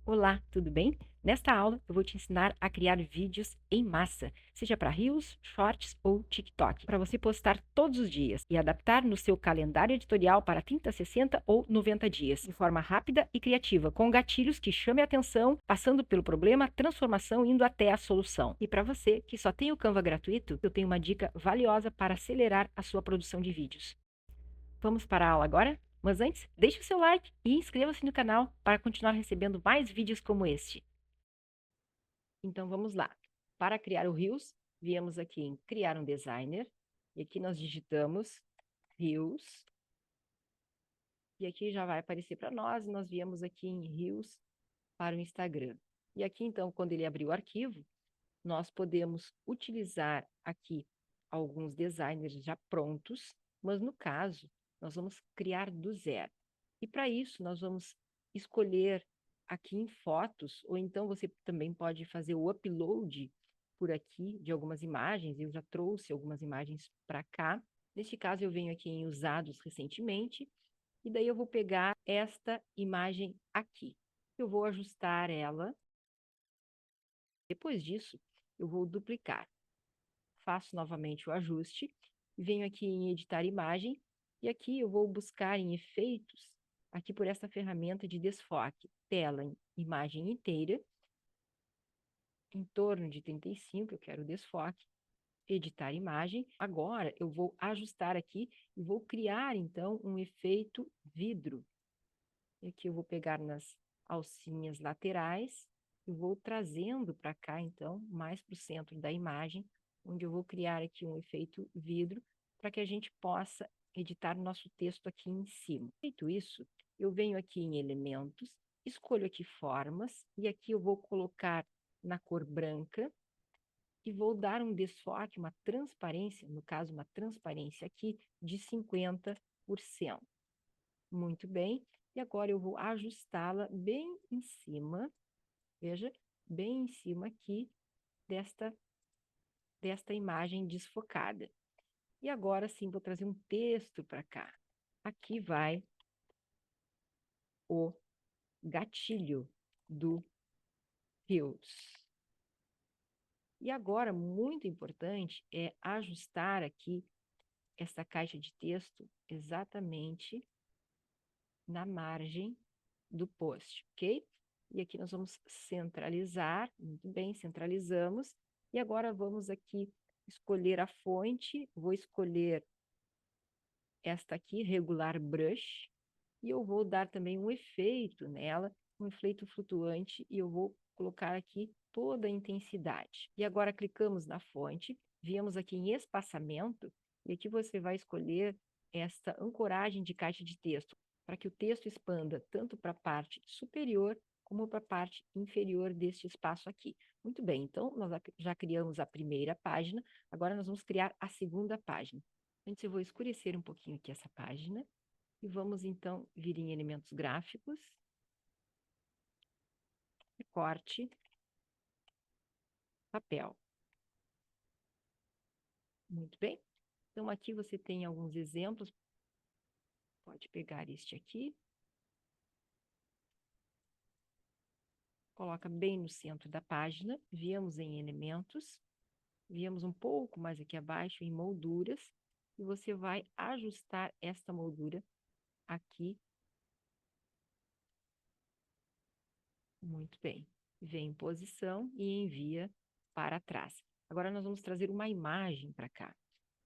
Olá, tudo bem? Nesta aula eu vou te ensinar a criar vídeos em massa, seja para Reels, Shorts ou TikTok, para você postar todos os dias e adaptar no seu calendário editorial para 30, 60 ou 90 dias, de forma rápida e criativa, com gatilhos que chamem a atenção, passando pelo problema, transformação, indo até a solução. E para você que só tem o Canva gratuito, eu tenho uma dica valiosa para acelerar a sua produção de vídeos. Vamos para a aula agora? Mas antes, deixe o seu like e inscreva-se no canal para continuar recebendo mais vídeos como este. Então vamos lá. Para criar o Reels, viemos aqui em criar um designer, e aqui nós digitamos Reels, e aqui já vai aparecer para nós, nós viemos aqui em Reels para o Instagram. E aqui então, quando ele abrir o arquivo, nós podemos utilizar aqui alguns designers já prontos, mas no caso, nós vamos criar do zero. E para isso, nós vamos escolher aqui em fotos, ou então você também pode fazer o upload por aqui de algumas imagens. Eu já trouxe algumas imagens para cá. Neste caso, eu venho aqui em usados recentemente, e daí eu vou pegar esta imagem aqui. Eu vou ajustar ela. Depois disso, eu vou duplicar. Faço novamente o ajuste, venho aqui em editar imagem, e aqui eu vou buscar em efeitos, aqui por essa ferramenta de desfoque, tela em imagem inteira, em torno de 35, eu quero desfoque, editar imagem. Agora eu vou ajustar aqui e vou criar então um efeito vidro. E aqui eu vou pegar nas alcinhas laterais e vou trazendo para cá então, mais para o centro da imagem, onde eu vou criar aqui um efeito vidro para que a gente possa editar o nosso texto aqui em cima. Feito isso, eu venho aqui em elementos, escolho aqui formas e aqui eu vou colocar na cor branca e vou dar um desfoque, uma transparência, no caso uma transparência aqui de 50%. Muito bem. E agora eu vou ajustá-la bem em cima, veja, bem em cima aqui desta imagem desfocada. E agora sim, vou trazer um texto para cá. Aqui vai o gatilho do Reels. E agora, muito importante, é ajustar aqui essa caixa de texto exatamente na margem do post, ok? E aqui nós vamos centralizar, muito bem, centralizamos. E agora vamos aqui escolher a fonte, vou escolher esta aqui, regular brush, e eu vou dar também um efeito nela, um efeito flutuante, e eu vou colocar aqui toda a intensidade. E agora clicamos na fonte, viemos aqui em espaçamento, e aqui você vai escolher esta ancoragem de caixa de texto, para que o texto expanda tanto para a parte superior como para a parte inferior deste espaço aqui. Muito bem, então nós já criamos a primeira página, agora nós vamos criar a segunda página. Antes eu vou escurecer um pouquinho aqui essa página, e vamos então vir em elementos gráficos, recorte, papel. Muito bem. Então aqui você tem alguns exemplos, pode pegar este aqui, coloca bem no centro da página, viemos em elementos, viemos um pouco mais aqui abaixo em molduras, e você vai ajustar esta moldura aqui. Muito bem. Vem em posição e envia para trás. Agora nós vamos trazer uma imagem para cá.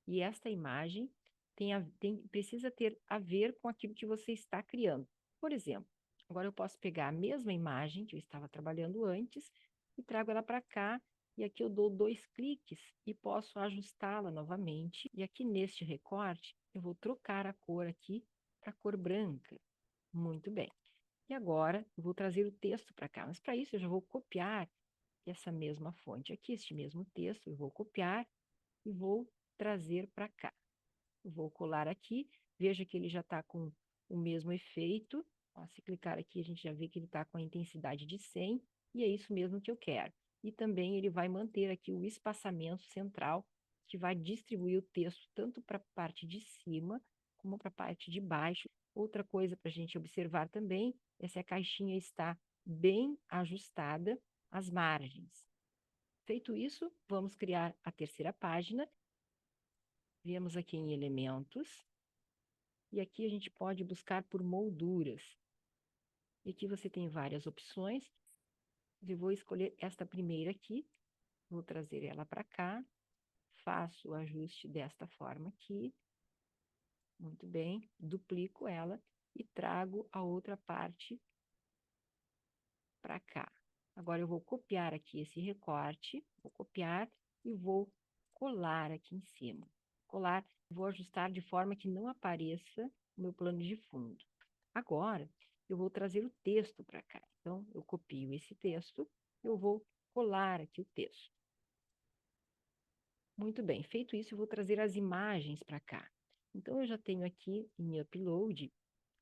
E esta imagem precisa ter a ver com aquilo que você está criando. Por exemplo, agora eu posso pegar a mesma imagem que eu estava trabalhando antes e trago ela para cá, e aqui eu dou 2 cliques e posso ajustá-la novamente. E aqui neste recorte, eu vou trocar a cor aqui para a cor branca. Muito bem. E agora eu vou trazer o texto para cá, mas para isso eu já vou copiar essa mesma fonte aqui, este mesmo texto, eu vou copiar e vou trazer para cá. Vou colar aqui, veja que ele já está com o mesmo efeito. Ó, se clicar aqui, a gente já vê que ele está com a intensidade de 100, e é isso mesmo que eu quero. E também ele vai manter aqui o espaçamento central, que vai distribuir o texto tanto para a parte de cima, como para a parte de baixo. Outra coisa para a gente observar também é se a caixinha está bem ajustada as margens. Feito isso, vamos criar a terceira página. Viemos aqui em elementos. E aqui a gente pode buscar por molduras. E aqui você tem várias opções. Eu vou escolher esta primeira aqui. Vou trazer ela para cá. Faço o ajuste desta forma aqui. Muito bem. Duplico ela e trago a outra parte para cá. Agora eu vou copiar aqui esse recorte. Vou copiar e vou colar aqui em cima. Colar, vou ajustar de forma que não apareça o meu plano de fundo. Agora, eu vou trazer o texto para cá. Então, eu copio esse texto, eu vou colar aqui o texto. Muito bem, feito isso, eu vou trazer as imagens para cá. Então, eu já tenho aqui em Upload,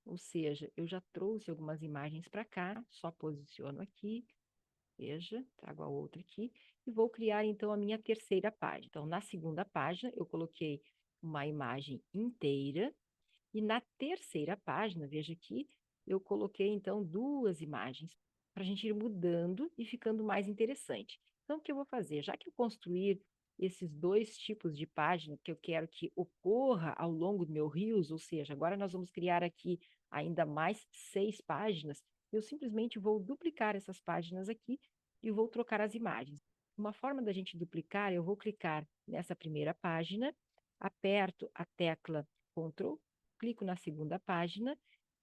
ou seja, eu já trouxe algumas imagens para cá, só posiciono aqui, veja, trago a outra aqui, e vou criar, então, a minha terceira página. Então, na segunda página, eu coloquei uma imagem inteira, e na terceira página, veja aqui, eu coloquei, então, duas imagens para a gente ir mudando e ficando mais interessante. Então, o que eu vou fazer? Já que eu construir esses dois tipos de página que eu quero que ocorra ao longo do meu Reels, ou seja, agora nós vamos criar aqui ainda mais 6 páginas, eu simplesmente vou duplicar essas páginas aqui e vou trocar as imagens. Uma forma da gente duplicar, eu vou clicar nessa primeira página, aperto a tecla Ctrl, clico na segunda página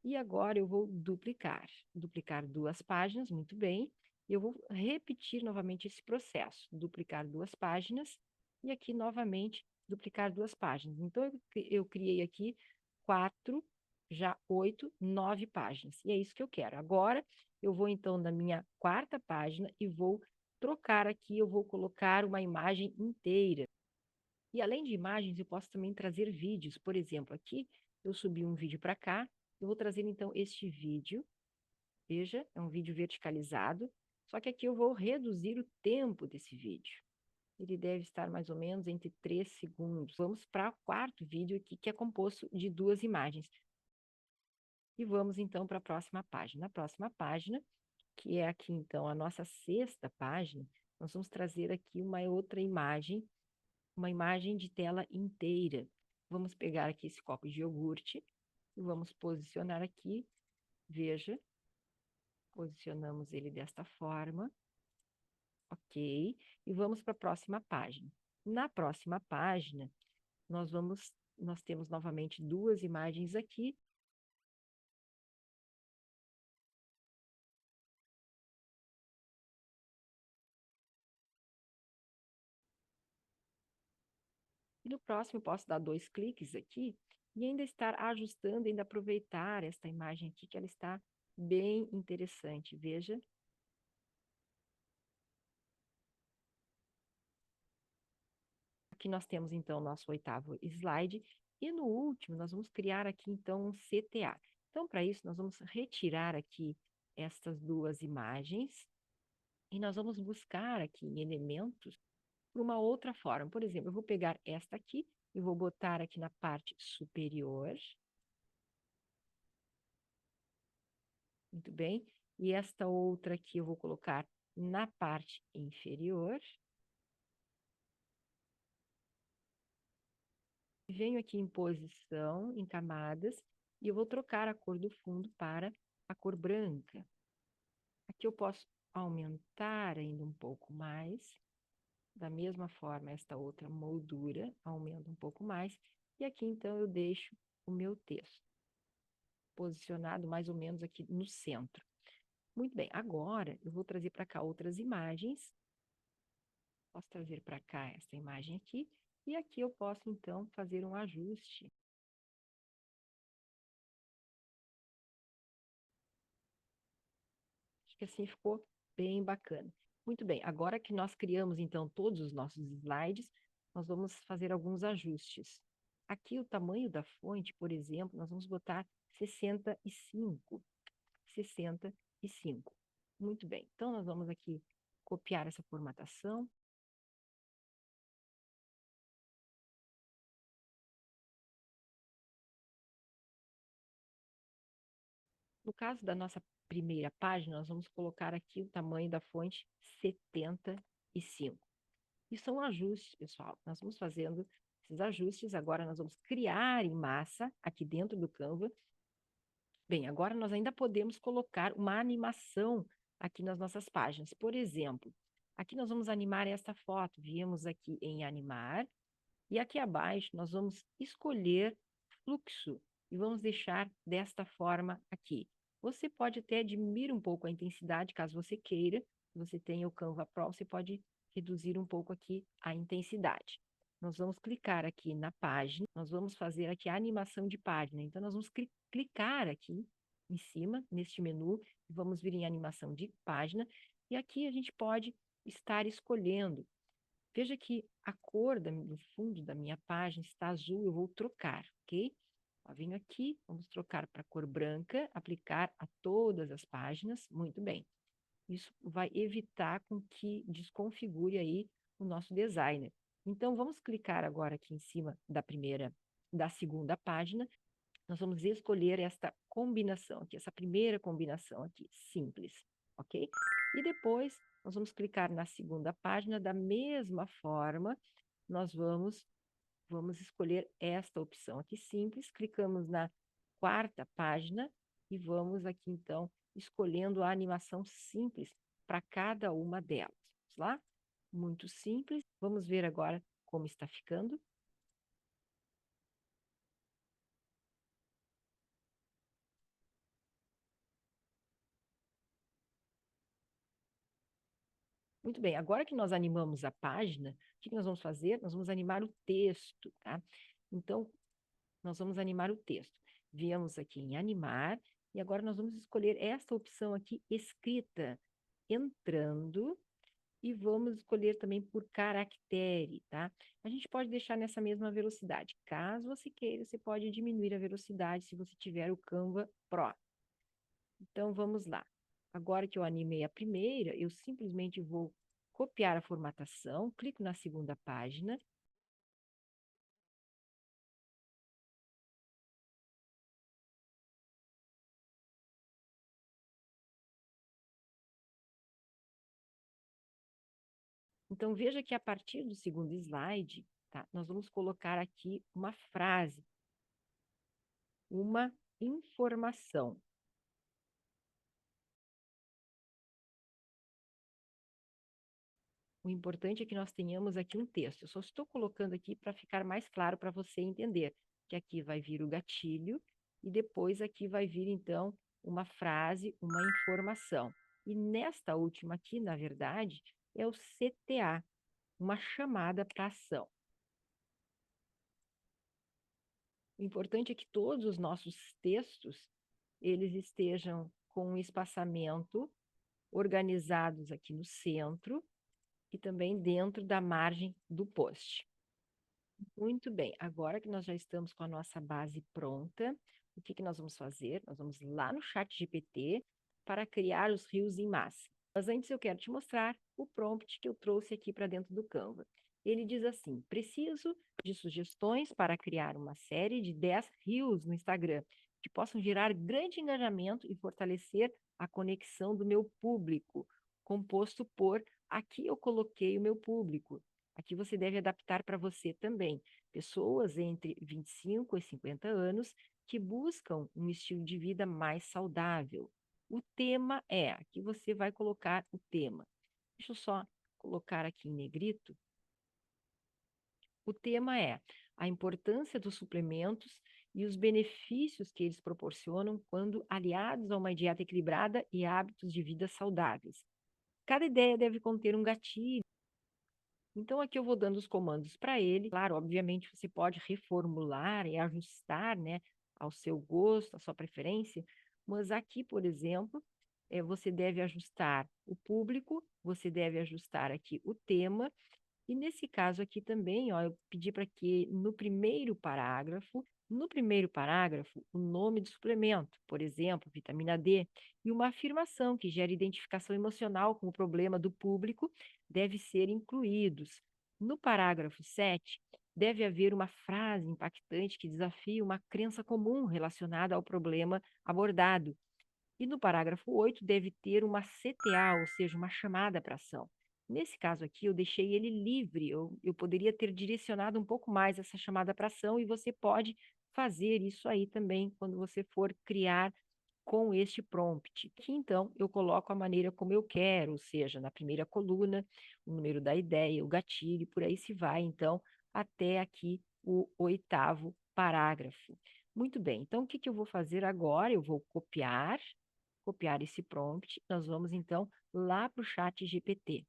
e agora eu vou duplicar. Duplicar duas páginas, muito bem. Eu vou repetir novamente esse processo. Duplicar duas páginas e aqui novamente duplicar duas páginas. Então, eu criei aqui 4, já 8, 9 páginas. E é isso que eu quero. Agora, eu vou então na minha quarta página e vou trocar aqui, eu vou colocar uma imagem inteira. E além de imagens, eu posso também trazer vídeos. Por exemplo, aqui eu subi um vídeo para cá, eu vou trazer então este vídeo. Veja, é um vídeo verticalizado, só que aqui eu vou reduzir o tempo desse vídeo. Ele deve estar mais ou menos entre 3 segundos. Vamos para o quarto vídeo aqui, que é composto de duas imagens. E vamos então para a próxima página. Na próxima página, que é aqui então a nossa sexta página, nós vamos trazer aqui uma imagem de tela inteira. Vamos pegar aqui esse copo de iogurte e vamos posicionar aqui. Veja, posicionamos ele desta forma. Ok. E vamos para a próxima página. Na próxima página, nós temos novamente duas imagens aqui. E no próximo, eu posso dar 2 cliques aqui e ainda estar ajustando, ainda aproveitar esta imagem aqui, que ela está bem interessante. Veja. Aqui nós temos, então, o nosso oitavo slide. E no último, nós vamos criar aqui, então, um CTA. Então, para isso, nós vamos retirar aqui estas duas imagens e nós vamos buscar aqui em elementos por uma outra forma. Por exemplo, eu vou pegar esta aqui e vou botar aqui na parte superior. Muito bem. E esta outra aqui eu vou colocar na parte inferior. Venho aqui em posição, em camadas, e eu vou trocar a cor do fundo para a cor branca. Aqui eu posso aumentar ainda um pouco mais. Da mesma forma, esta outra moldura aumenta um pouco mais. E aqui, então, eu deixo o meu texto posicionado mais ou menos aqui no centro. Muito bem, agora eu vou trazer para cá outras imagens. Posso trazer para cá essa imagem aqui. E aqui eu posso, então, fazer um ajuste. Acho que assim ficou bem bacana. Muito bem, agora que nós criamos, então, todos os nossos slides, nós vamos fazer alguns ajustes. Aqui o tamanho da fonte, por exemplo, nós vamos botar 65. 65. Muito bem, então nós vamos aqui copiar essa formatação. No caso da nossa primeira página, nós vamos colocar aqui o tamanho da fonte 75. E são ajustes, pessoal. Nós vamos fazendo esses ajustes. Agora nós vamos criar em massa aqui dentro do Canva. Bem, agora nós ainda podemos colocar uma animação aqui nas nossas páginas. Por exemplo, aqui nós vamos animar esta foto. Viemos aqui em animar. E aqui abaixo nós vamos escolher fluxo e vamos deixar desta forma aqui. Você pode até diminuir um pouco a intensidade, caso você queira. Se você tem o Canva Pro, você pode reduzir um pouco aqui a intensidade. Nós vamos clicar aqui na página, nós vamos fazer aqui a animação de página. Então, nós vamos clicar aqui em cima, neste menu, e vamos vir em animação de página. E aqui a gente pode estar escolhendo. Veja que a cor do fundo da minha página está azul, eu vou trocar, ok? Ó, venho aqui, vamos trocar para cor branca, aplicar a todas as páginas, muito bem. Isso vai evitar com que desconfigure aí o nosso designer. Então, vamos clicar agora aqui em cima da segunda página, nós vamos escolher esta combinação aqui, essa primeira combinação aqui, simples, ok? E depois, nós vamos clicar na segunda página, da mesma forma, nós vamos escolher esta opção aqui, simples, clicamos na quarta página e vamos aqui, então, escolhendo a animação simples para cada uma delas. Vamos lá? Muito simples. Vamos ver agora como está ficando. Muito bem, agora que nós animamos a página, o que nós vamos fazer? Nós vamos animar o texto, tá? Então, nós vamos animar o texto. Viemos aqui em animar, e agora nós vamos escolher esta opção aqui, escrita, entrando, e vamos escolher também por caractere, tá? A gente pode deixar nessa mesma velocidade. Caso você queira, você pode diminuir a velocidade se você tiver o Canva Pro. Então, vamos lá. Agora que eu animei a primeira, eu simplesmente vou copiar a formatação, clico na segunda página. Então, veja que a partir do segundo slide, tá, nós vamos colocar aqui uma frase, uma informação. O importante é que nós tenhamos aqui um texto. Eu só estou colocando aqui para ficar mais claro para você entender que aqui vai vir o gatilho e depois aqui vai vir, então, uma frase, uma informação. E nesta última aqui, na verdade, é o CTA, uma chamada para ação. O importante é que todos os nossos textos, eles estejam com um espaçamento organizados aqui no centro e também dentro da margem do post. Muito bem, agora que nós já estamos com a nossa base pronta, o que nós vamos fazer? Nós vamos lá no ChatGPT para criar os rios em massa. Mas antes eu quero te mostrar o prompt que eu trouxe aqui para dentro do Canva. Ele diz assim: preciso de sugestões para criar uma série de 10 rios no Instagram que possam gerar grande engajamento e fortalecer a conexão do meu público, composto por, aqui eu coloquei o meu público. Aqui você deve adaptar para você também. Pessoas entre 25 e 50 anos que buscam um estilo de vida mais saudável. O tema é, aqui você vai colocar o tema. Deixa eu só colocar aqui em negrito. O tema é a importância dos suplementos e os benefícios que eles proporcionam quando aliados a uma dieta equilibrada e hábitos de vida saudáveis. Cada ideia deve conter um gatilho. Então, aqui eu vou dando os comandos para ele. Claro, obviamente, você pode reformular e ajustar, né, ao seu gosto, à sua preferência, mas aqui, por exemplo, você deve ajustar o público, você deve ajustar aqui o tema, e nesse caso aqui também, ó, eu pedi para que no primeiro parágrafo, o nome do suplemento, por exemplo, vitamina D, e uma afirmação que gera identificação emocional com o problema do público deve ser incluídos. No parágrafo 7, deve haver uma frase impactante que desafie uma crença comum relacionada ao problema abordado. E no parágrafo 8 deve ter uma CTA, ou seja, uma chamada para ação. Nesse caso aqui, eu deixei ele livre, eu poderia ter direcionado um pouco mais essa chamada para ação, e você pode fazer isso aí também quando você for criar com este prompt. Aqui, então, eu coloco a maneira como eu quero, ou seja, na primeira coluna, o número da ideia, o gatilho, por aí se vai, então, até aqui o 8º parágrafo. Muito bem, então o que eu vou fazer agora? Eu vou copiar esse prompt, nós vamos então lá para o chat GPT.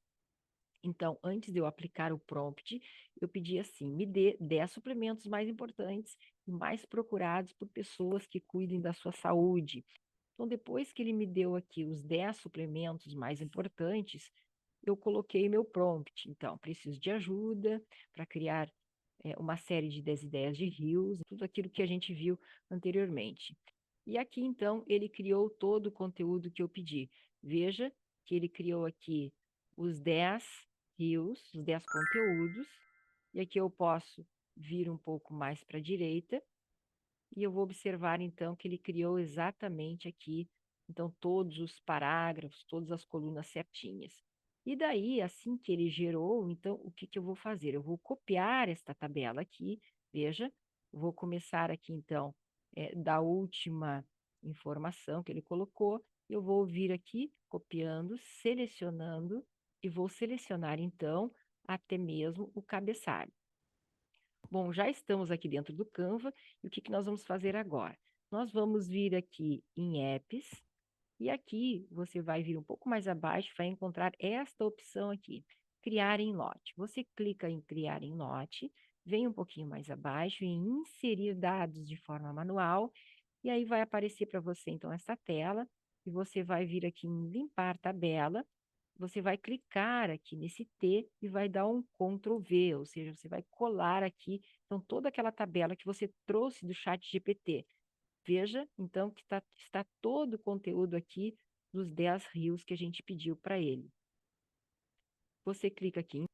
Então, antes de eu aplicar o prompt, eu pedi assim, me dê 10 suplementos mais importantes e mais procurados por pessoas que cuidem da sua saúde. Então, depois que ele me deu aqui os 10 suplementos mais importantes, eu coloquei meu prompt. Então, preciso de ajuda para criar uma série de 10 ideias de rios, tudo aquilo que a gente viu anteriormente. E aqui, então, ele criou todo o conteúdo que eu pedi. Veja que ele criou aqui os 10 rios, os 10 conteúdos, e aqui eu posso vir um pouco mais para a direita, e eu vou observar, então, que ele criou exatamente aqui, então, todos os parágrafos, todas as colunas certinhas. E daí, assim que ele gerou, então, o que eu vou fazer? Eu vou copiar esta tabela aqui, veja, vou começar aqui, então, da última informação que ele colocou, eu vou vir aqui, copiando, selecionando, e vou selecionar, então, até mesmo o cabeçalho. Bom, já estamos aqui dentro do Canva, e o que nós vamos fazer agora? Nós vamos vir aqui em Apps, e aqui você vai vir um pouco mais abaixo, vai encontrar esta opção aqui, Criar em lote. Você clica em Criar em lote, vem um pouquinho mais abaixo em Inserir dados de forma manual, e aí vai aparecer para você, então, essa tela, e você vai vir aqui em Limpar tabela, você vai clicar aqui nesse T e vai dar um Ctrl V, ou seja, você vai colar aqui, então, toda aquela tabela que você trouxe do chat GPT. Veja, então, que está todo o conteúdo aqui dos 10 rios que a gente pediu para ele. Você clica aqui,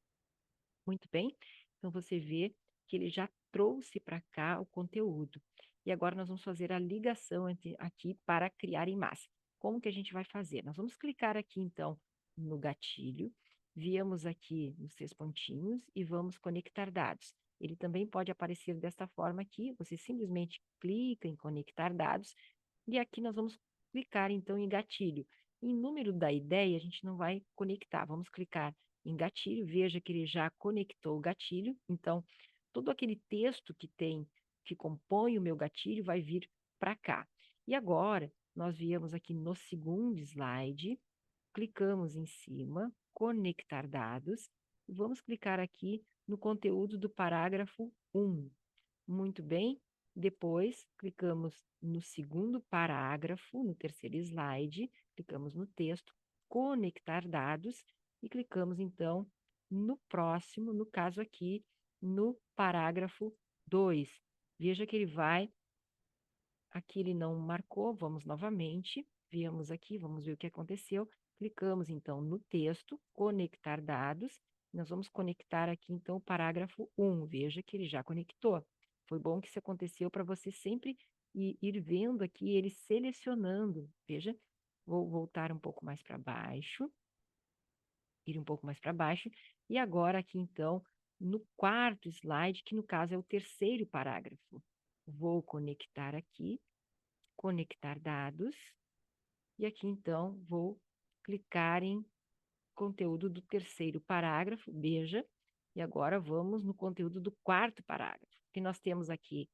muito bem, então você vê que ele já trouxe para cá o conteúdo. E agora nós vamos fazer a ligação aqui para criar em massa. Como que a gente vai fazer? Nós vamos clicar aqui, então, no gatilho, viemos aqui nos 3 pontinhos e vamos conectar dados. Ele também pode aparecer desta forma aqui, você simplesmente clica em conectar dados, e aqui nós vamos clicar, então, em gatilho. Em número da ideia, a gente não vai conectar, vamos clicar em gatilho, veja que ele já conectou o gatilho, então, todo aquele texto que compõe o meu gatilho, vai vir para cá. E agora, nós viemos aqui no segundo slide, clicamos em cima, conectar dados, e vamos clicar aqui no conteúdo do parágrafo 1. Muito bem. Depois, clicamos no segundo parágrafo, no terceiro slide, clicamos no texto, conectar dados, e clicamos, então, no próximo, no caso aqui, no parágrafo 2. Veja que ele vai, aqui ele não marcou, vamos novamente, viemos aqui, vamos ver o que aconteceu, clicamos, então, no texto, conectar dados, nós vamos conectar aqui, então, o parágrafo 1, veja que ele já conectou. Foi bom que isso aconteceu para você sempre ir vendo aqui ele selecionando. Veja, vou voltar um pouco mais para baixo, ir um pouco mais para baixo, e agora aqui, então, no quarto slide, que no caso é o terceiro parágrafo. Vou conectar aqui, conectar dados, e aqui, então, vou clicar em conteúdo do terceiro parágrafo, veja, e agora vamos no conteúdo do quarto parágrafo, que nós temos aqui.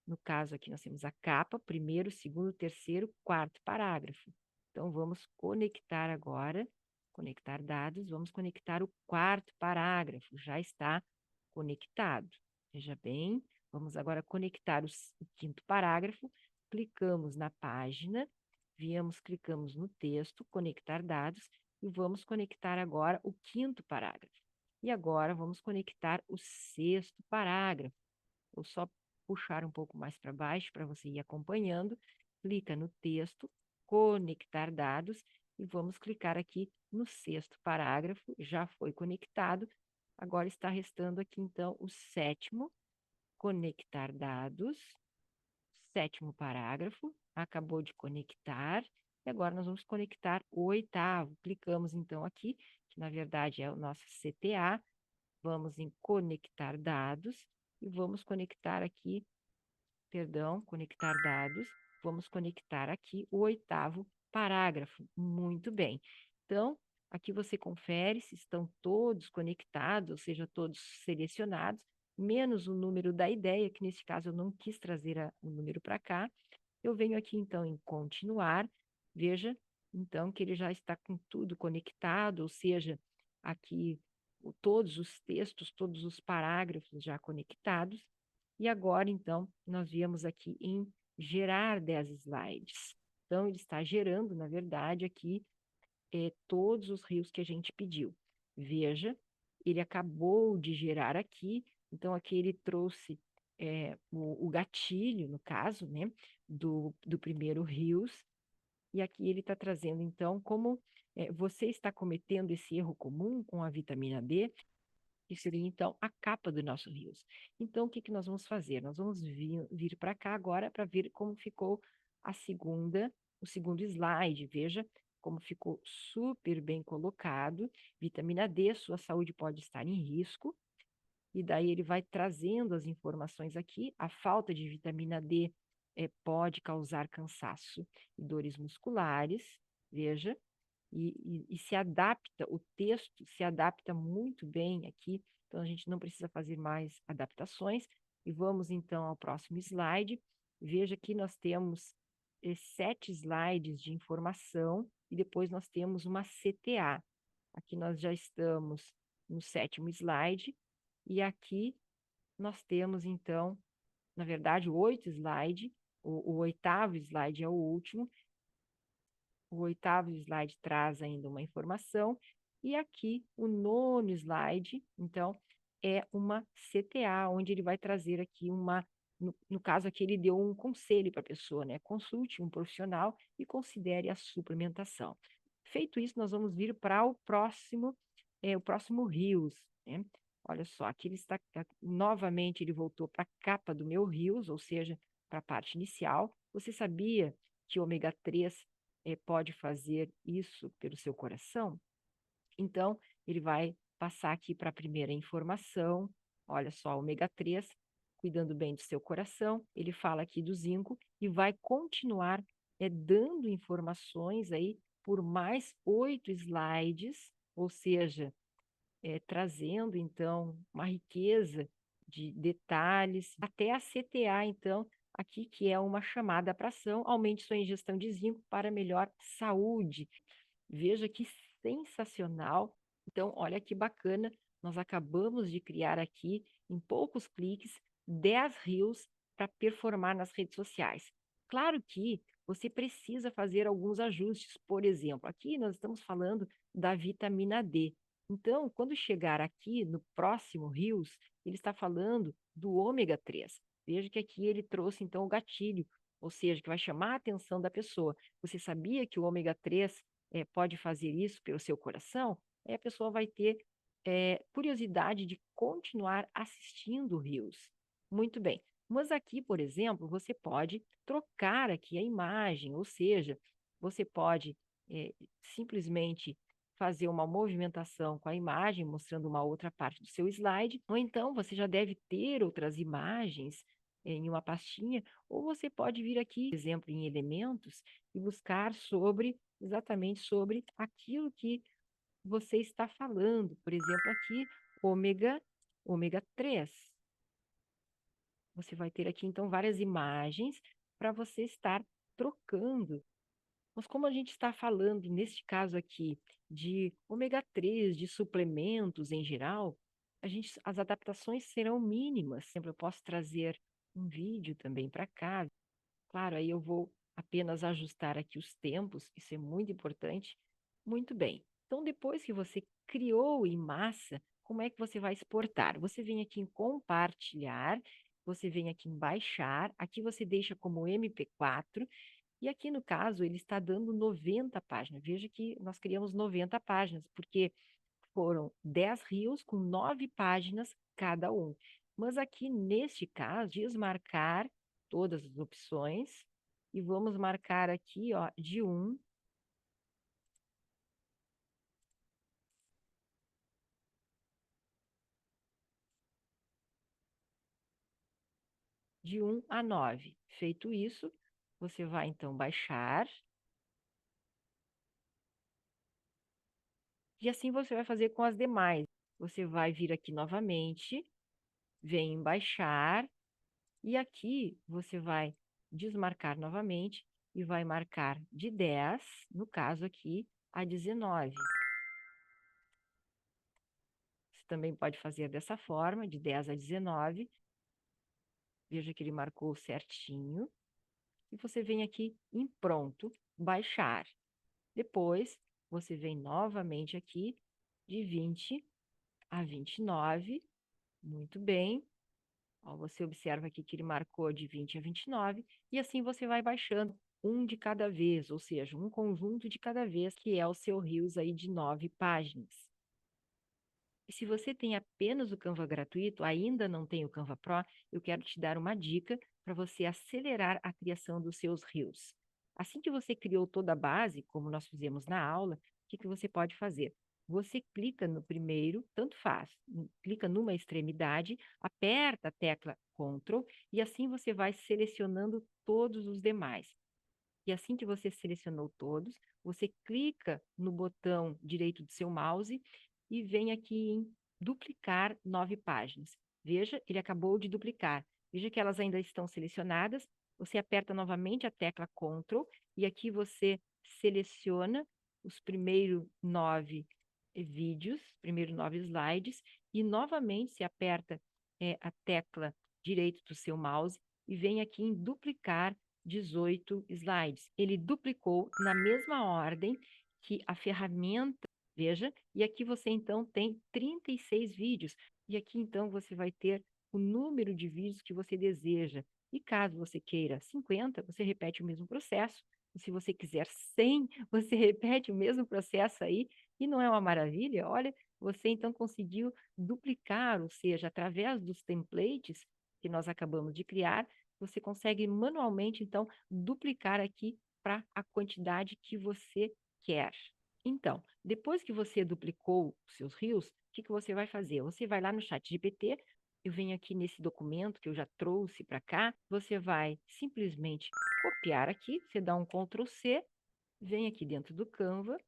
No caso aqui, nós temos a capa, primeiro, segundo, terceiro, quarto parágrafo. Então, vamos conectar agora, conectar dados, vamos conectar o quarto parágrafo, já está conectado. Veja bem, vamos agora conectar o quinto parágrafo, clicamos na página, clicamos no texto, conectar dados, e vamos conectar agora o quinto parágrafo. E agora vamos conectar o sexto parágrafo. Vou só puxar um pouco mais para baixo para você ir acompanhando. Clica no texto, conectar dados, e vamos clicar aqui no sexto parágrafo, já foi conectado. Agora está restando aqui, então, o sétimo, conectar dados, sétimo parágrafo, acabou de conectar, E agora nós vamos conectar o oitavo. Clicamos então aqui, que na verdade é o nosso CTA. Vamos em conectar dados e vamos conectar aqui, perdão, conectar dados. Vamos conectar aqui o oitavo parágrafo. Muito bem. Então, aqui você confere se estão todos conectados, ou seja, todos selecionados, menos o número da ideia, que nesse caso eu não quis trazer o número para cá. Eu venho aqui, então, em continuar. Veja, então, que ele já está com tudo conectado, ou seja, aqui todos os textos, todos os parágrafos já conectados. E agora, então, nós viemos aqui em gerar 10 slides. Então, ele está gerando, na verdade, aqui todos os rios que a gente pediu. Veja, ele acabou de gerar aqui, então aqui ele trouxe o gatilho, no caso, né, do primeiro rios, e aqui ele está trazendo, então, como você está cometendo esse erro comum com a vitamina D, que seria, então, a capa do nosso rios. Então, o que, que nós vamos fazer? Nós vamos vir para cá agora para ver como ficou o segundo slide. Veja como ficou super bem colocado. Vitamina D, sua saúde pode estar em risco. E daí ele vai trazendo as informações aqui. A falta de vitamina D pode causar cansaço e dores musculares. Veja, e se adapta, o texto se adapta muito bem aqui, então a gente não precisa fazer mais adaptações. E vamos então ao próximo slide. Veja que nós temos 7 slides de informação e depois nós temos uma CTA. Aqui nós já estamos no 7º slide e aqui nós temos então, na verdade, 8 slides. O 8º slide é o último. O 8º slide traz ainda uma informação. E aqui, o 9º slide, então, é uma CTA, onde ele vai trazer aqui no caso aqui, ele deu um conselho para a pessoa, né? Consulte um profissional e considere a suplementação. Feito isso, nós vamos vir para o próximo Rios, né? Olha só, aqui ele está, novamente, ele voltou para a capa do meu Rios, ou seja, para a parte inicial. Você sabia que ômega 3 pode fazer isso pelo seu coração? Então, ele vai passar aqui para a primeira informação. Olha só, ômega 3, cuidando bem do seu coração. Ele fala aqui do zinco e vai continuar dando informações aí por mais 8 slides, ou seja, trazendo, então, uma riqueza de detalhes, até a CTA, então, aqui que é uma chamada para ação, aumente sua ingestão de zinco para melhor saúde. Veja que sensacional. Então, olha que bacana, nós acabamos de criar aqui, em poucos cliques, 10 reels para performar nas redes sociais. Claro que você precisa fazer alguns ajustes, por exemplo, aqui nós estamos falando da vitamina D. Então, quando chegar aqui no próximo Reels, ele está falando do ômega 3. Veja que aqui ele trouxe, então, o gatilho, ou seja, que vai chamar a atenção da pessoa. Você sabia que o ômega 3 pode fazer isso pelo seu coração? Aí a pessoa vai ter curiosidade de continuar assistindo o Reels. Muito bem. Mas aqui, por exemplo, você pode trocar aqui a imagem, ou seja, você pode simplesmente fazer uma movimentação com a imagem, mostrando uma outra parte do seu slide, ou então você já deve ter outras imagens em uma pastinha, ou você pode vir aqui, por exemplo, em elementos, e buscar exatamente sobre aquilo que você está falando. Por exemplo, aqui, ômega 3. Você vai ter aqui, então, várias imagens para você estar trocando. Mas como a gente está falando, neste caso aqui, de ômega 3, de suplementos em geral, as adaptações serão mínimas. Sempre eu posso trazer um vídeo também para cá. Claro, aí eu vou apenas ajustar aqui os tempos, isso é muito importante. Muito bem. Então, depois que você criou em massa, como é que você vai exportar? Você vem aqui em compartilhar, você vem aqui em baixar, aqui você deixa como MP4, e aqui no caso ele está dando 90 páginas. Veja que nós criamos 90 páginas, porque foram 10 rios com 9 páginas cada um. Mas aqui, neste caso, desmarcar todas as opções e vamos marcar aqui, ó, de 1 de 1 a 9. Feito isso, você vai então baixar. E assim você vai fazer com as demais. Você vai vir aqui novamente, vem em baixar, e aqui você vai desmarcar novamente e vai marcar de 10, no caso aqui, a 19. Você também pode fazer dessa forma, de 10 a 19. Veja que ele marcou certinho. E você vem aqui em pronto, baixar. Depois, você vem novamente aqui, de 20 a 29. Muito bem. Ó, você observa aqui que ele marcou de 20 a 29, e assim você vai baixando um de cada vez, ou seja, um conjunto de cada vez, que é o seu Reels aí de 9 páginas. E se você tem apenas o Canva gratuito, ainda não tem o Canva Pro, eu quero te dar uma dica para você acelerar a criação dos seus Reels. Assim que você criou toda a base, como nós fizemos na aula, o que que você pode fazer? Você clica no primeiro, tanto faz, clica numa extremidade, aperta a tecla Ctrl e assim você vai selecionando todos os demais. E assim que você selecionou todos, você clica no botão direito do seu mouse e vem aqui em duplicar 9 páginas. Veja, ele acabou de duplicar. Veja que elas ainda estão selecionadas. Você aperta novamente a tecla Ctrl e aqui você seleciona os primeiros 9 vídeos, primeiros 9 slides, e novamente se aperta a tecla direito do seu mouse e vem aqui em duplicar 18 slides. Ele duplicou na mesma ordem que a ferramenta, veja, e aqui você então tem 36 vídeos. E aqui então você vai ter o número de vídeos que você deseja. E caso você queira 50, você repete o mesmo processo. E se você quiser 100, você repete o mesmo processo aí. E não é uma maravilha? Olha, você então conseguiu duplicar, ou seja, através dos templates que nós acabamos de criar, você consegue manualmente, então, duplicar aqui para a quantidade que você quer. Então, depois que você duplicou os seus rios, o que que você vai fazer? Você vai lá no ChatGPT, eu venho aqui nesse documento que eu já trouxe para cá, você vai simplesmente copiar aqui, você dá um Ctrl C, vem aqui dentro do Canva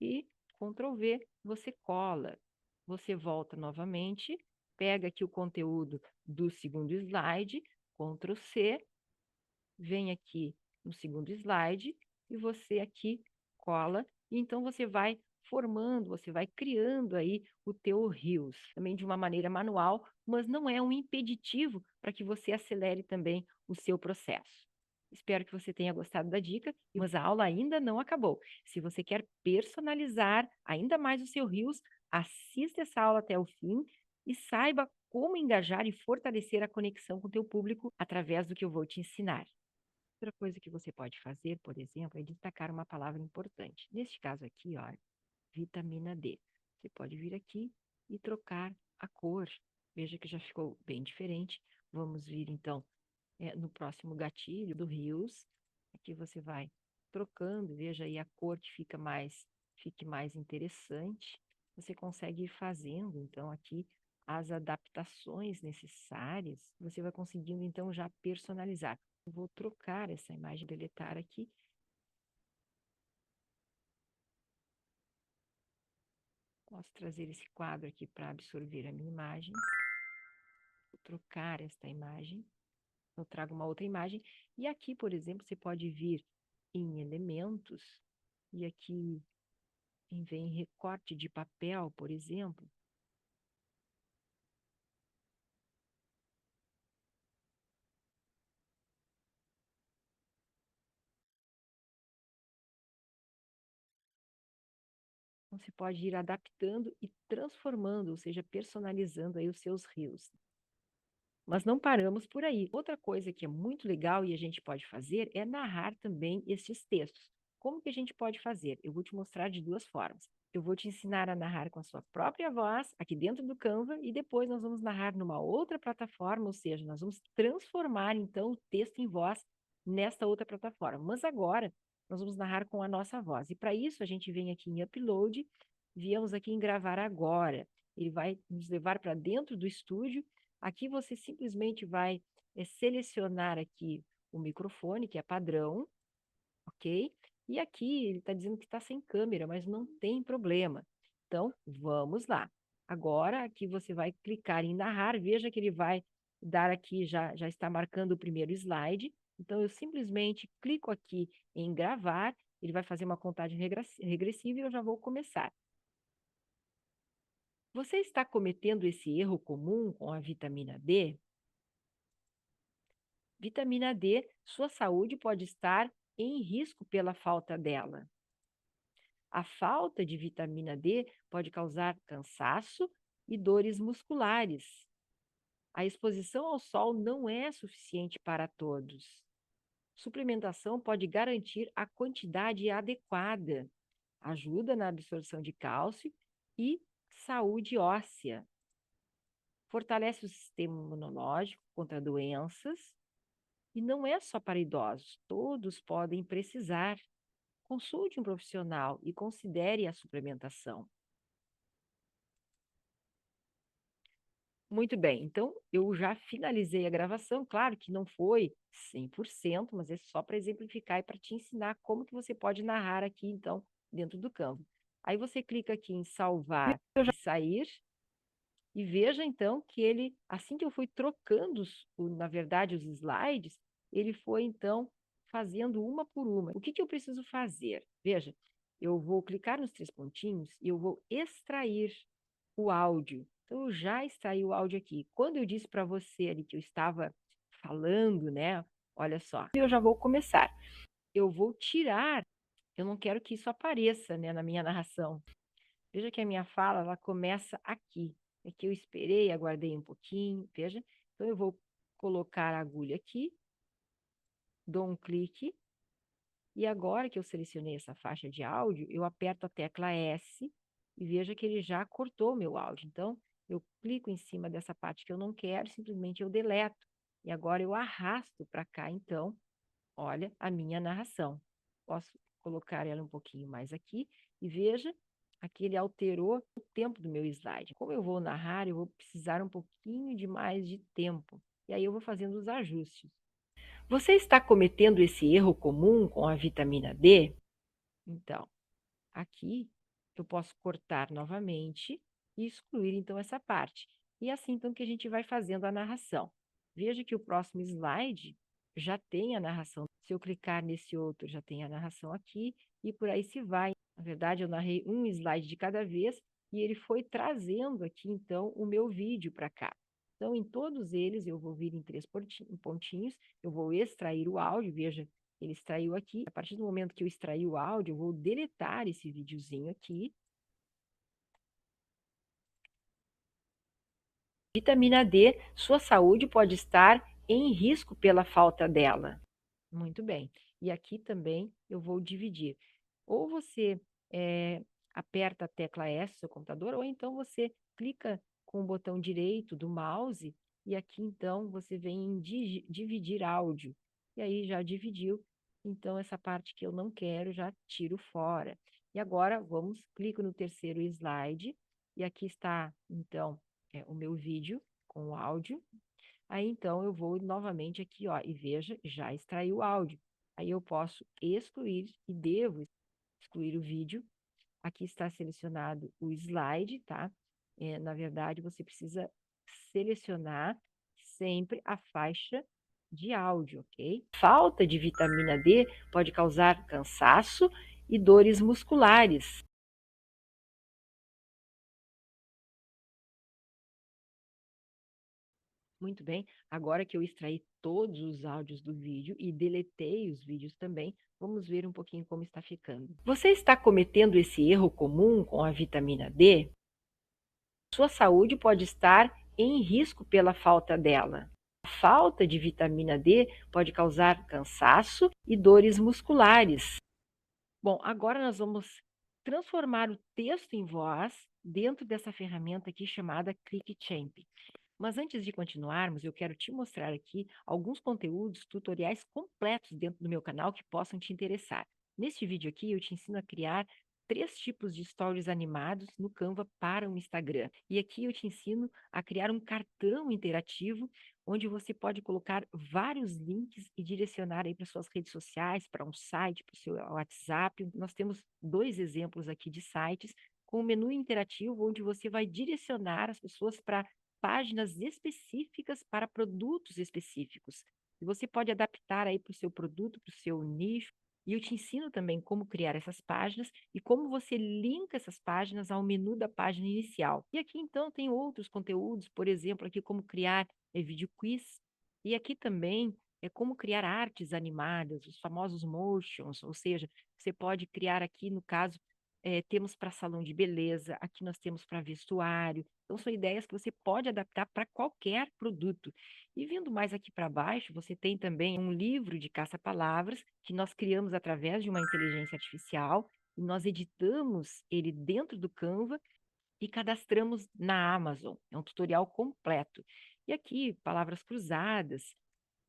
e Ctrl V, você cola. Você volta novamente, pega aqui o conteúdo do segundo slide, Ctrl C, vem aqui no segundo slide e você aqui cola. E então você vai formando, você vai criando aí o teu Reels, também de uma maneira manual, mas não é um impeditivo para que você acelere também o seu processo. Espero que você tenha gostado da dica, mas a aula ainda não acabou. Se você quer personalizar ainda mais o seu Reels, assista essa aula até o fim e saiba como engajar e fortalecer a conexão com o teu público através do que eu vou te ensinar. Outra coisa que você pode fazer, por exemplo, é destacar uma palavra importante. Neste caso aqui, ó, vitamina D. Você pode vir aqui e trocar a cor. Veja que já ficou bem diferente. Vamos vir, então, no próximo gatilho do Reels. Aqui você vai trocando, veja aí a cor que fique mais interessante. Você consegue ir fazendo, então, aqui as adaptações necessárias. Você vai conseguindo, então, já personalizar. Eu vou trocar essa imagem, deletar aqui. Posso trazer esse quadro aqui para absorver a minha imagem. Vou trocar esta imagem. Eu trago uma outra imagem. E aqui, por exemplo, você pode vir em elementos. E aqui vem recorte de papel, por exemplo. Então, você pode ir adaptando e transformando, ou seja, personalizando aí os seus rios. Mas não paramos por aí. Outra coisa que é muito legal e a gente pode fazer é narrar também esses textos. Como que a gente pode fazer? Eu vou te mostrar de duas formas. Eu vou te ensinar a narrar com a sua própria voz, aqui dentro do Canva, e depois nós vamos narrar numa outra plataforma, ou seja, nós vamos transformar, então, o texto em voz nesta outra plataforma. Mas agora, nós vamos narrar com a nossa voz. E para isso, a gente vem aqui em Upload, viemos aqui em Gravar Agora. Ele vai nos levar para dentro do estúdio. Aqui você simplesmente vai é selecionar aqui o microfone, que é padrão, ok? E aqui ele está dizendo que está sem câmera, mas não tem problema. Então, vamos lá. Agora, aqui você vai clicar em narrar, veja que ele vai dar aqui, já está marcando o primeiro slide. Então, eu simplesmente clico aqui em gravar, ele vai fazer uma contagem regressiva e eu já vou começar. Você está cometendo esse erro comum com a vitamina D? Vitamina D, sua saúde pode estar em risco pela falta dela. A falta de vitamina D pode causar cansaço e dores musculares. A exposição ao sol não é suficiente para todos. Suplementação pode garantir a quantidade adequada, ajuda na absorção de cálcio e saúde óssea. Fortalece o sistema imunológico contra doenças e não é só para idosos, todos podem precisar. Consulte um profissional e considere a suplementação. Muito bem, então eu já finalizei a gravação, claro que não foi 100%, mas é só para exemplificar e para te ensinar como que você pode narrar aqui, então, dentro do Canva. Aí você clica aqui em salvar e sair, e veja, então, que ele, assim que eu fui trocando, na verdade, os slides, ele foi, então, fazendo uma por uma. O que que eu preciso fazer? Veja, eu vou clicar nos 3 pontinhos e eu vou extrair o áudio. Então, eu já extraí o áudio aqui. Quando eu disse para você ali que eu estava falando, né? Olha só, eu já vou começar. Eu vou tirar, eu não quero que isso apareça, né, na minha narração. Veja que a minha fala, ela começa aqui. Aqui eu esperei, aguardei um pouquinho, veja. Então, eu vou colocar a agulha aqui, dou um clique, e agora que eu selecionei essa faixa de áudio, eu aperto a tecla S e veja que ele já cortou o meu áudio. Então, eu clico em cima dessa parte que eu não quero, simplesmente eu deleto. E agora eu arrasto para cá, então, olha a minha narração. Posso colocar ela um pouquinho mais aqui e veja, aqui ele alterou o tempo do meu slide. Como eu vou narrar, eu vou precisar um pouquinho de mais de tempo. E aí eu vou fazendo os ajustes. Você está cometendo esse erro comum com a vitamina D? Então, aqui eu posso cortar novamente e excluir então essa parte. E assim então que a gente vai fazendo a narração. Veja que o próximo slide já tem a narração. Se eu clicar nesse outro, já tem a narração aqui e por aí se vai. Na verdade, eu narrei um slide de cada vez e ele foi trazendo aqui então o meu vídeo para cá. Então, em todos eles, eu vou vir em 3 pontinhos, eu vou extrair o áudio, veja, ele extraiu aqui. A partir do momento que eu extrair o áudio, eu vou deletar esse videozinho aqui. Vitamina D, sua saúde pode estar em risco pela falta dela. Muito bem. E aqui também eu vou dividir. Ou você aperta a tecla S do seu computador, ou então você clica com o botão direito do mouse e aqui então você vem em dividir áudio. E aí já dividiu. Então essa parte que eu não quero já tiro fora. E agora vamos, clico no terceiro slide e aqui está então o meu vídeo com o áudio. Aí, então, eu vou novamente aqui, ó, e veja, já extraiu o áudio. Aí eu posso excluir e devo excluir o vídeo. Aqui está selecionado o slide, tá? Na verdade, você precisa selecionar sempre a faixa de áudio, ok? Falta de vitamina D pode causar cansaço e dores musculares. Muito bem, agora que eu extraí todos os áudios do vídeo e deletei os vídeos também, vamos ver um pouquinho como está ficando. Você está cometendo esse erro comum com a vitamina D? Sua saúde pode estar em risco pela falta dela. A falta de vitamina D pode causar cansaço e dores musculares. Bom, agora nós vamos transformar o texto em voz dentro dessa ferramenta aqui chamada ClickChamp. Mas antes de continuarmos, eu quero te mostrar aqui alguns conteúdos, tutoriais completos dentro do meu canal que possam te interessar. Neste vídeo aqui, eu te ensino a criar 3 tipos de stories animados no Canva para o Instagram. E aqui eu te ensino a criar um cartão interativo, onde você pode colocar vários links e direcionar aí para suas redes sociais, para um site, para o seu WhatsApp. Nós temos 2 exemplos aqui de sites com um menu interativo onde você vai direcionar as pessoas para páginas específicas para produtos específicos. E você pode adaptar aí para o seu produto, para o seu nicho. E eu te ensino também como criar essas páginas e como você linka essas páginas ao menu da página inicial. E aqui então tem outros conteúdos, por exemplo, aqui como criar vídeo quiz. E aqui também é como criar artes animadas, os famosos motions, ou seja, você pode criar aqui, no caso, temos para salão de beleza, aqui nós temos para vestuário. Então, são ideias que você pode adaptar para qualquer produto. E vindo mais aqui para baixo, você tem também um livro de caça-palavras que nós criamos através de uma inteligência artificial, e nós editamos ele dentro do Canva e cadastramos na Amazon. É um tutorial completo. E aqui, palavras cruzadas.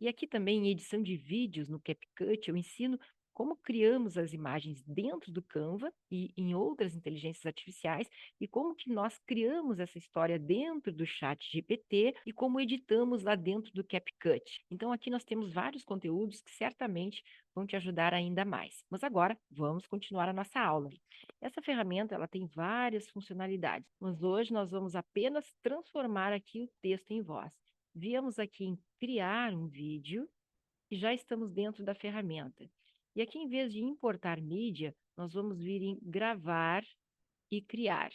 E aqui também, em edição de vídeos no CapCut, eu ensino como criamos as imagens dentro do Canva e em outras inteligências artificiais, e como que nós criamos essa história dentro do ChatGPT e como editamos lá dentro do CapCut. Então, aqui nós temos vários conteúdos que certamente vão te ajudar ainda mais. Mas agora, vamos continuar a nossa aula. Essa ferramenta ela tem várias funcionalidades, mas hoje nós vamos apenas transformar aqui o texto em voz. Viemos aqui em criar um vídeo e já estamos dentro da ferramenta. E aqui, em vez de importar mídia, nós vamos vir em gravar e criar.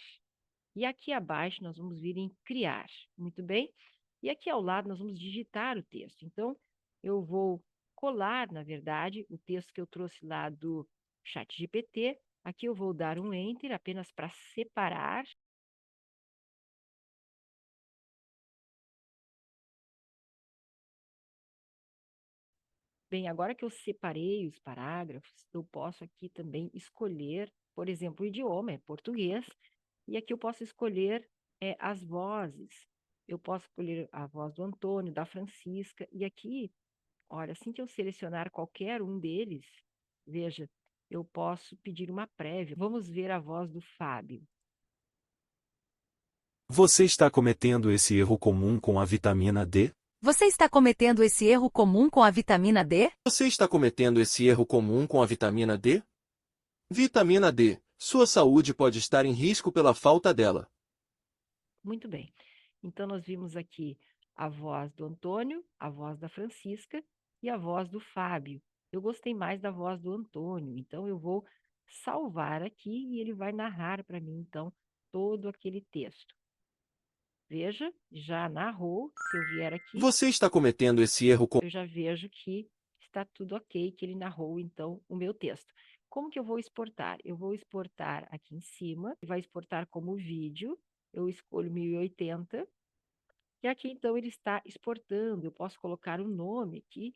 E aqui abaixo nós vamos vir em criar. Muito bem? E aqui ao lado nós vamos digitar o texto. Então, eu vou colar, na verdade, o texto que eu trouxe lá do ChatGPT. Aqui eu vou dar um Enter apenas para separar. Bem, agora que eu separei os parágrafos, eu posso aqui também escolher, por exemplo, o idioma, é português, e aqui eu posso escolher as vozes. Eu posso escolher a voz do Antônio, da Francisca, e aqui, olha, assim que eu selecionar qualquer um deles, veja, eu posso pedir uma prévia. Vamos ver a voz do Fábio. Você está cometendo esse erro comum com a vitamina D? Você está cometendo esse erro comum com a vitamina D? Você está cometendo esse erro comum com a vitamina D? Vitamina D. Sua saúde pode estar em risco pela falta dela. Muito bem. Então, nós vimos aqui a voz do Antônio, a voz da Francisca e a voz do Fábio. Eu gostei mais da voz do Antônio, então eu vou salvar aqui e ele vai narrar para mim, então, todo aquele texto. Veja, já narrou. Se eu vier aqui, Você está cometendo esse erro eu já vejo que está tudo ok, que ele narrou, então, o meu texto. Como que eu vou exportar? Eu vou exportar aqui em cima, vai exportar como vídeo, eu escolho 1080, e aqui, então, ele está exportando. Eu posso colocar o nome aqui.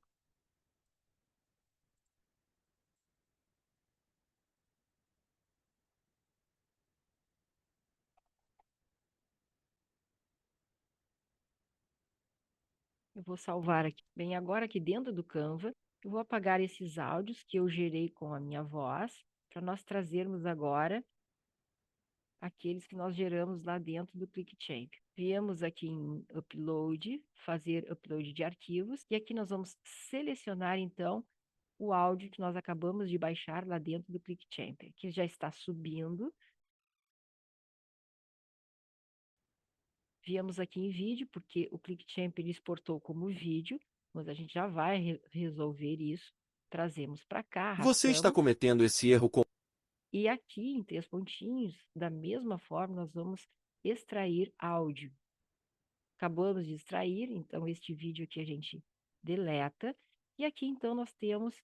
Eu vou salvar aqui. Bem, agora aqui dentro do Canva, eu vou apagar esses áudios que eu gerei com a minha voz, para nós trazermos agora aqueles que nós geramos lá dentro do ClickChamp. Viemos aqui em Upload, fazer upload de arquivos, e aqui nós vamos selecionar, então, o áudio que nós acabamos de baixar lá dentro do ClickChamp, que já está subindo. Viemos aqui em vídeo, porque o ClickChamp ele exportou como vídeo, mas a gente já vai resolver isso. Trazemos para cá, Você está arrastamos, cometendo esse erro com... e aqui em 3 pontinhos, da mesma forma, nós vamos extrair áudio. Acabamos de extrair, então este vídeo aqui a gente deleta, e aqui então nós temos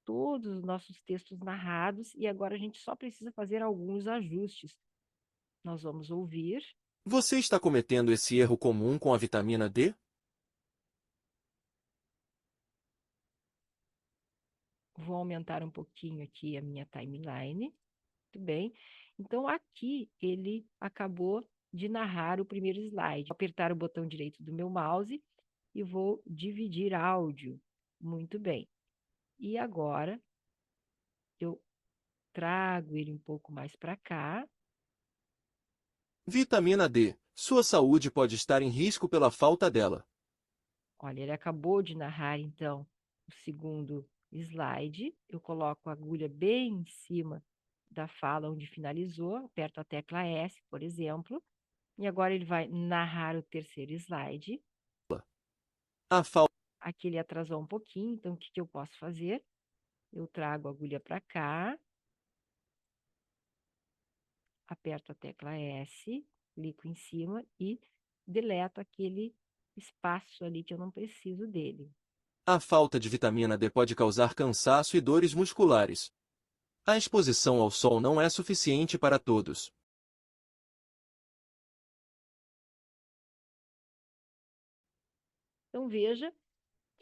todos os nossos textos narrados, e agora a gente só precisa fazer alguns ajustes. Nós vamos ouvir. Você está cometendo esse erro comum com a vitamina D? Vou aumentar um pouquinho aqui a minha timeline. Muito bem. Então, aqui ele acabou de narrar o primeiro slide. Vou apertar o botão direito do meu mouse e vou dividir áudio. Muito bem. E agora, eu trago ele um pouco mais para cá. Vitamina D. Sua saúde pode estar em risco pela falta dela. Olha, ele acabou de narrar, então, o segundo slide. Eu coloco a agulha bem em cima da fala onde finalizou, aperto a tecla S, por exemplo, e agora ele vai narrar o terceiro slide. A falta Aqui ele atrasou um pouquinho, então o que que eu posso fazer? Eu trago a agulha para cá, aperto a tecla S, clico em cima e deleto aquele espaço ali que eu não preciso dele. A falta de vitamina D pode causar cansaço e dores musculares. A exposição ao sol não é suficiente para todos. Então veja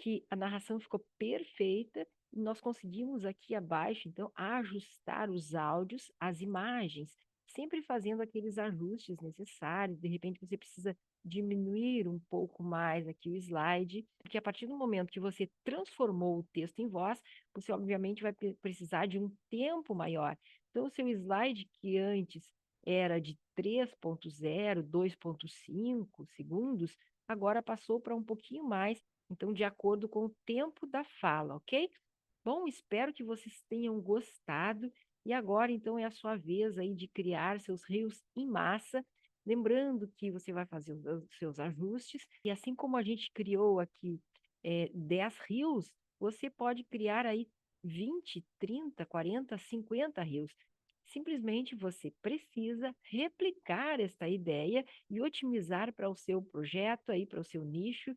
que a narração ficou perfeita e nós conseguimos aqui abaixo, então, ajustar os áudios às imagens, sempre fazendo aqueles ajustes necessários. De repente, você precisa diminuir um pouco mais aqui o slide, porque a partir do momento que você transformou o texto em voz, você obviamente vai precisar de um tempo maior. Então, o seu slide, que antes era de 3.0, 2.5 segundos, agora passou para um pouquinho mais, então, de acordo com o tempo da fala, ok? Bom, espero que vocês tenham gostado. E agora, então, é a sua vez aí de criar seus rios em massa. Lembrando que você vai fazer os seus ajustes. E assim como a gente criou aqui 10 rios, você pode criar aí 20, 30, 40, 50 rios. Simplesmente você precisa replicar esta ideia e otimizar para o seu projeto, aí, para o seu nicho,